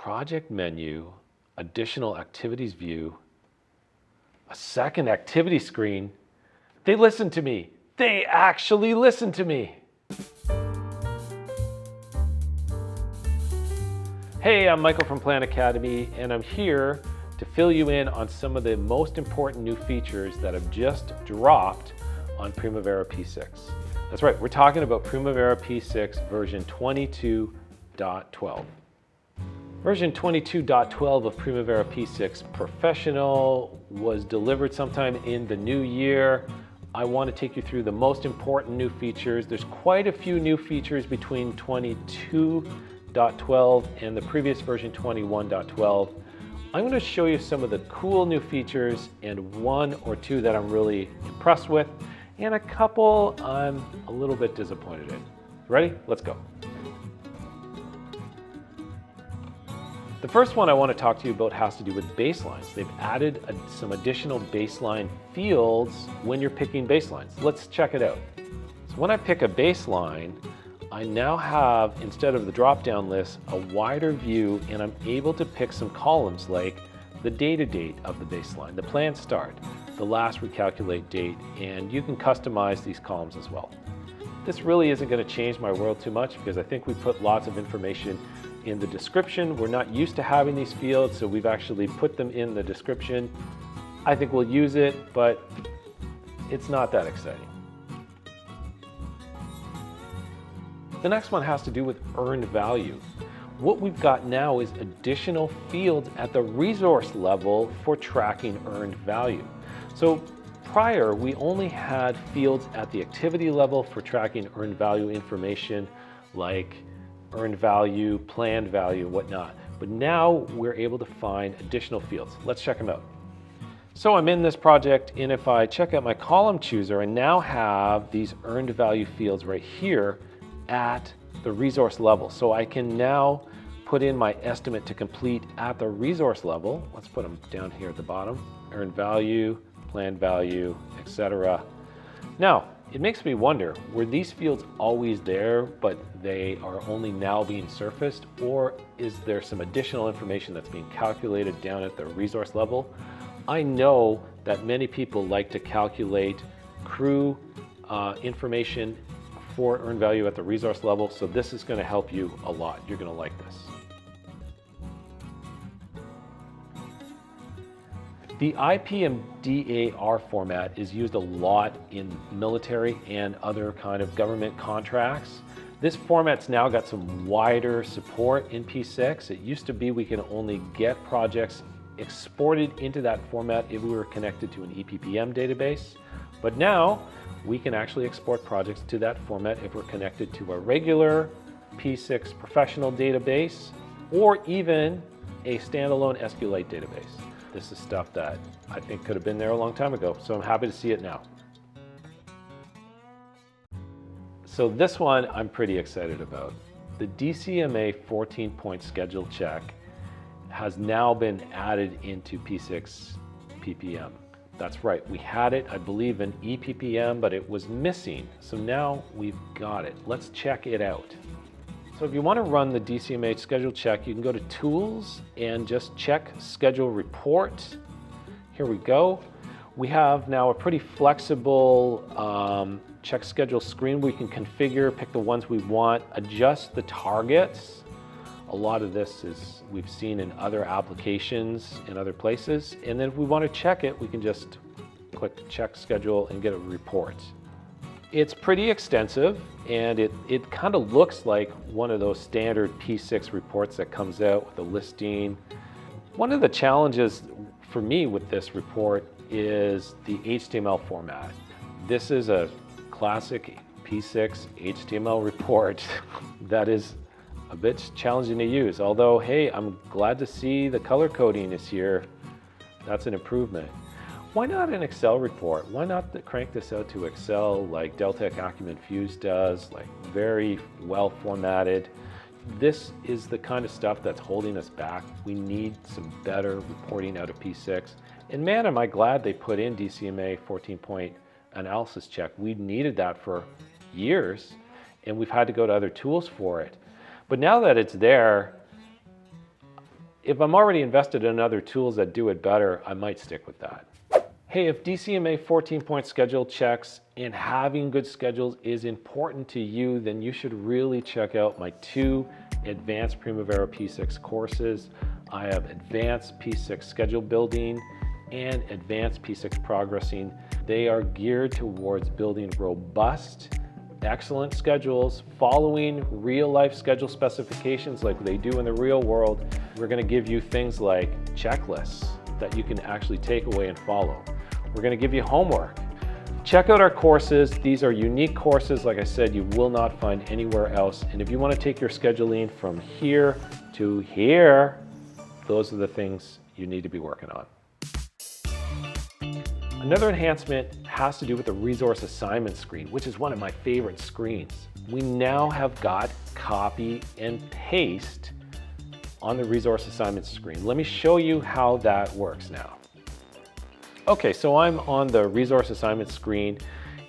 project menu, additional activities view, a second activity screen. They listened to me. They actually listened to me. Hey, I'm Michael from Plan Academy, and I'm here to fill you in on some of the most important new features that have just dropped on Primavera P6. That's right, we're talking about Primavera P6 version 22.12. Version 22.12 of Primavera P6 Professional was delivered sometime in the new year. I want to take you through the most important new features. There's quite a few new features between 22.12 and the previous version 21.12. I'm going to show you some of the cool new features and one or two that I'm really impressed with, and a couple I'm a little bit disappointed in. Ready? Let's go. The first one I want to talk to you about has to do with baselines. They've added some additional baseline fields when you're picking baselines. Let's check it out. So when I pick a baseline, I now have, instead of the drop-down list, a wider view, and I'm able to pick some columns like the data date of the baseline, the planned start, the last recalculate date, and you can customize these columns as well. This really isn't going to change my world too much because I think we put lots of information in the description. We're not used to having these fields, so we've actually put them in the description. I think we'll use it, but it's not that exciting. The next one has to do with earned value. What we've got now is additional fields at the resource level for tracking earned value. So prior, we only had fields at the activity level for tracking earned value information like earned value, planned value, whatnot. But now we're able to find additional fields. Let's check them out. So I'm in this project, and if I check out my column chooser, I now have these earned value fields right here at the resource level. So I can now put in my estimate to complete at the resource level. Let's put them down here at the bottom. Earned value, planned value, etc. Now, it makes me wonder, were these fields always there, but they are only now being surfaced, or is there some additional information that's being calculated down at the resource level? I know that many people like to calculate crew information for earned value at the resource level, so this is going to help you a lot. You're going to like this. The IPM Dar format is used a lot in military and other kind of government contracts. This format's now got some wider support in P6. It used to be we can only get projects exported into that format if we were connected to an EPPM database, but now we can actually export projects to that format if we're connected to a regular P6 professional database or even a standalone SQLite database. This is stuff that I think could have been there a long time ago, so I'm happy to see it now. So this one I'm pretty excited about. The DCMA 14-point schedule check has now been added into P6 PPM. That's right, we had it, I believe, in EPPM, but it was missing. So now we've got it. Let's check it out. So if you want to run the DCMA schedule check, you can go to Tools and just check Schedule Report. Here we go. We have now a pretty flexible check schedule screen. We can configure, pick the ones we want, adjust the targets. A lot of this is we've seen in other applications in other places. And then if we want to check it, we can just click Check Schedule and get a report. It's pretty extensive, and it kind of looks like one of those standard P6 reports that comes out with a listing. One of the challenges for me with this report is the HTML format. This is a classic P6 HTML report that is a bit challenging to use, although, hey, I'm glad to see the color coding is here. That's an improvement. Why not an Excel report? Why not crank this out to Excel like Deltek Acumen Fuse does, like very well formatted? This is the kind of stuff that's holding us back. We need some better reporting out of P6. And man, am I glad they put in DCMA 14-point analysis check. We needed that for years, and we've had to go to other tools for it. But now that it's there, if I'm already invested in other tools that do it better, I might stick with that. Hey, if DCMA 14-point schedule checks and having good schedules is important to you, then you should really check out my 2 advanced Primavera P6 courses. I have advanced P6 schedule building and advanced P6 progressing. They are geared towards building robust, excellent schedules, following real life schedule specifications like they do in the real world. We're going to give you things like checklists that you can actually take away and follow. We're going to give you homework. Check out our courses. These are unique courses, like I said, you will not find anywhere else. And if you want to take your scheduling from here to here, those are the things you need to be working on. Another enhancement has to do with the resource assignment screen, which is one of my favorite screens. We now have got copy and paste on the resource assignment screen. Let me show you how that works now. Okay, so I'm on the resource assignment screen,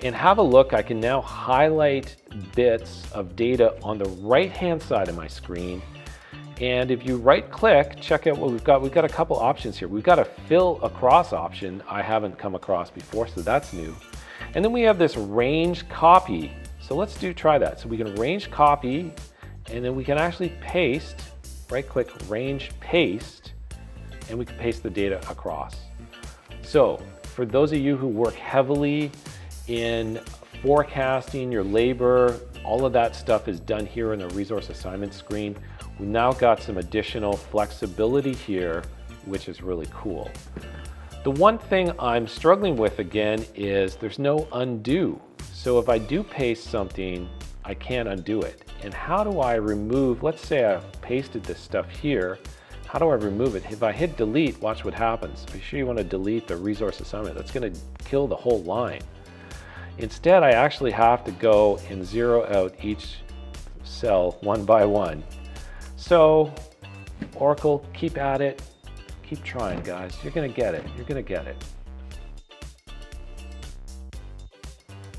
and have a look. I can now highlight bits of data on the right-hand side of my screen. And if you right click, check out what we've got. We've got a couple options here. We've got a fill across option I haven't come across before, so that's new. And then we have this range copy. So let's try that. So we can range copy, and then we can actually paste, right click, range paste, and we can paste the data across. So for those of you who work heavily in forecasting your labor, all of that stuff is done here in the resource assignment screen. We now got some additional flexibility here, which is really cool. The one thing I'm struggling with again is there's no undo. So if I do paste something, I can't undo it. And how do I remove, let's say I pasted this stuff here, how do I remove it? If I hit delete, watch what happens. Be sure you want to delete the resource assignment. That's going to kill the whole line. Instead, I actually have to go and zero out each cell one by one. So, Oracle, keep at it. Keep trying, guys. You're going to get it. You're going to get it.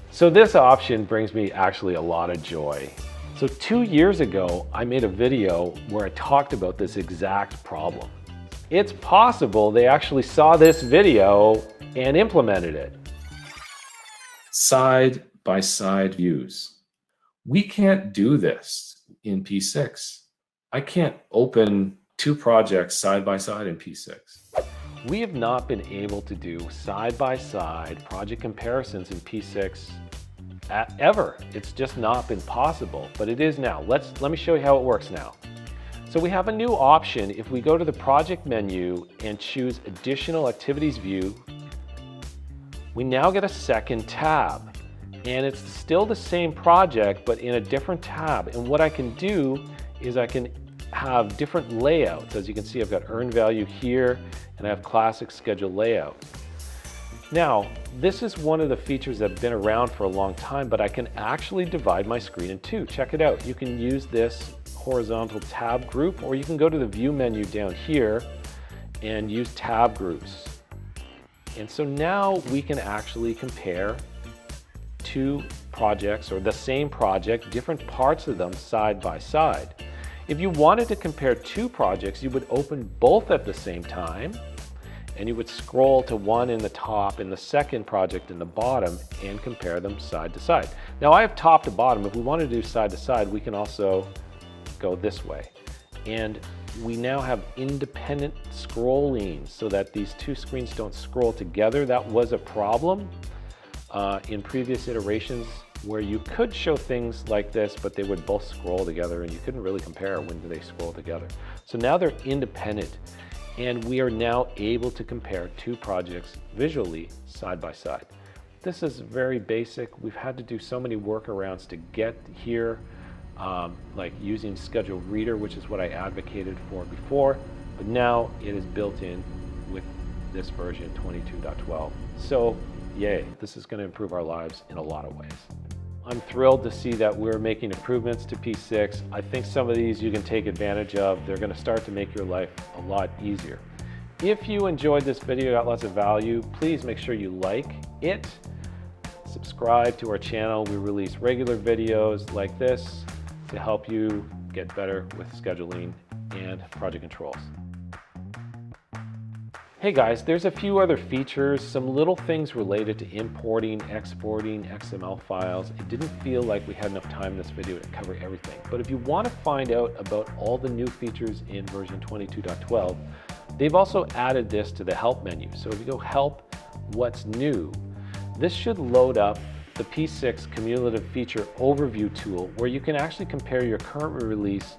So this option brings me actually a lot of joy. So 2 years ago, I made a video where I talked about this exact problem. It's possible they actually saw this video and implemented it. Side-by-side views. We can't do this in P6. I can't open 2 projects side by side in P6. We have not been able to do side-by-side project comparisons in P6 ever. It's just not been possible, but it is now. Let me show you how it works now. So we have a new option. If we go to the project menu and choose additional activities view, we now get a second tab, and it's still the same project, but in a different tab. And what I can do is I can have different layouts. As you can see, I've got earned value here, and I have classic schedule layout. Now, this is one of the features that have been around for a long time, but I can actually divide my screen in 2. Check it out. You can use this horizontal tab group, or you can go to the view menu down here and use tab groups. And so now we can actually compare 2 projects, or the same project, different parts of them side by side. If you wanted to compare 2 projects, you would open both at the same time, and you would scroll to one in the top and the second project in the bottom and compare them side to side. Now I have top to bottom. If we want to do side to side, we can also go this way. And we now have independent scrolling so that these 2 screens don't scroll together. That was a problem in previous iterations where you could show things like this, but they would both scroll together and you couldn't really compare when they scroll together. So now they're independent, and we are now able to compare 2 projects visually side by side. This is very basic. We've had to do so many workarounds to get here, like using Schedule Reader, which is what I advocated for before, but now it is built in with this version 22.12. So yay, this is going to improve our lives in a lot of ways. I'm thrilled to see that we're making improvements to P6. I think some of these you can take advantage of. They're going to start to make your life a lot easier. If you enjoyed this video, got lots of value, please make sure you like it. Subscribe to our channel. We release regular videos like this to help you get better with scheduling and project controls. Hey guys, there's a few other features, some little things related to importing, exporting XML files. It didn't feel like we had enough time in this video to cover everything. But if you want to find out about all the new features in version 22.12, they've also added this to the help menu. So if you go help, what's new, this should load up the P6 cumulative feature overview tool where you can actually compare your current release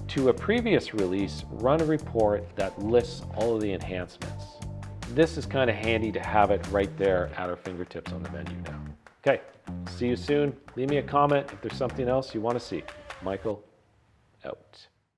to a previous release, run a report that lists all of the enhancements. This is kind of handy to have it right there at our fingertips on the menu now. Okay, see you soon. Leave me a comment if there's something else you want to see. Michael, out.